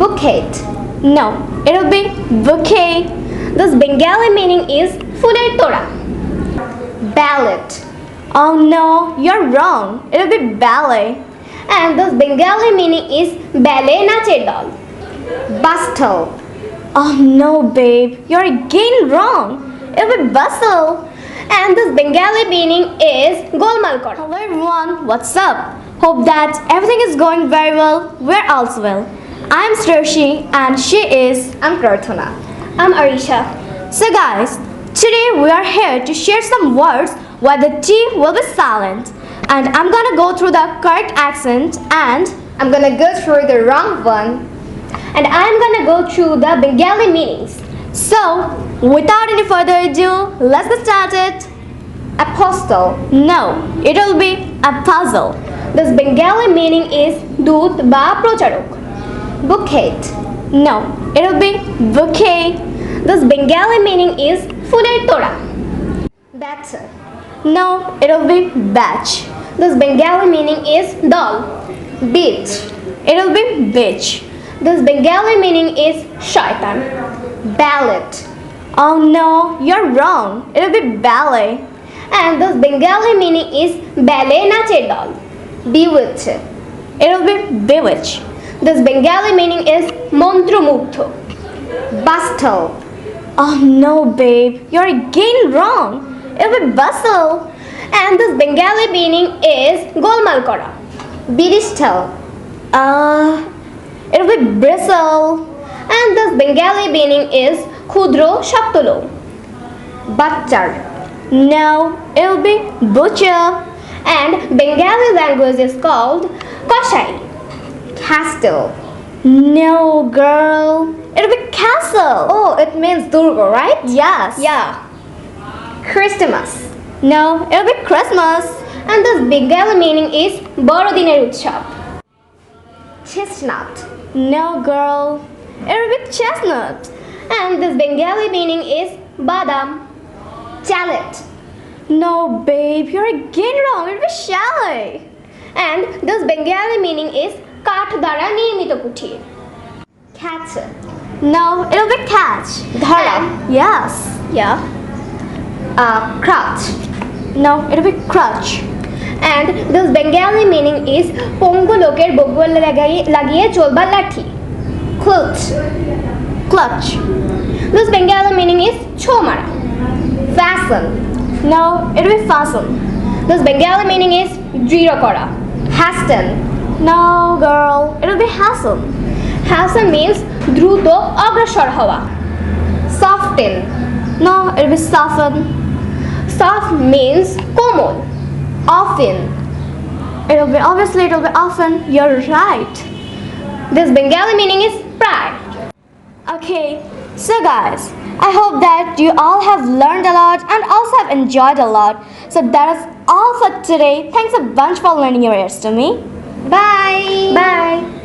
Bouquet. No, it will be bouquet. This Bengali meaning is ফুলের তোড়া. Ballad. Oh no, you're wrong. It will be ballet. And this Bengali meaning is ballet নাচের দল. Bustle. Oh no, babe, you're again wrong. It will be bustle. And this Bengali meaning is গোলমাল করা. Hello everyone, what's up? Hope that everything is going very well. We're also well. I'm Sroshi and she is I'm Prarthana. I'm Arisha. So guys, today we are here to share some words where the T will be silent. And I'm gonna go through the correct accent and I'm gonna go through the wrong one. And I'm gonna go through the Bengali meanings. so without any further ado, let's get started. Apostle. No, it will be a puzzle. This Bengali meaning is দূত বা প্রচারক. Bouquet. No, it will be bouquet. This Bengali meaning is ফুলের তোড়া. Batter. No, it will be batch. This Bengali meaning is দল. Beach. It will be bitch. This Bengali meaning is শয়তান. Ballad. Oh no, you're wrong. It will be ballet. And this Bengali meaning is ballet নাচের দল. Bewitched. It will be bewitch. This Bengali meaning is মন্ত্রমুগ্ধ. Bustle. Oh no, babe, you're again wrong. It will be bustle. And this Bengali meaning is গোলমাল করা. Bristle. It will be bristle. And this Bengali meaning is ক্ষুদ্র শক্তলোম. Butcher. No, it will be butcher. And Bengali language is called কসাই. Castle. No, girl. It will be castle. Oh, it means Durga, right? Yes. Yeah. Christmas. No, it will be Christmas. And this Bengali meaning is বড়দিনের উৎসব. Chestnut. No, girl. It will be chestnut. And this Bengali meaning is বাদাম. Chalet. No, babe, you're again wrong. It will be chalet. And this Bengali meaning is কাঠ দ্বারা নির্মিত কুঠির. Catch. No, it will be catch. ধরা. Yes. Yeah. Crutch. No, it will be crutch. And this Bengali meaning is পঙ্গু লোকের বগুয়াল লাগিয়ে চলবার লাঠি. Clutch. Clutch. This Bengali meaning is ছো মারা. Fasten. No, it will be fasten. This Bengali meaning is দৃঢ় করা. Hasten. No, girl, it will be hasten. Hasten means দ্রুত অগ্রসর হওয়া. Soften. No, it will be soften. Soft means Komal. Often. It will be often. You're right. This Bengali meaning is প্রায়. Okay, so guys, I hope that you all have learned a lot and also have enjoyed a lot. So that is all for today. Thanks a bunch for lending your ears to me. Bye. Bye.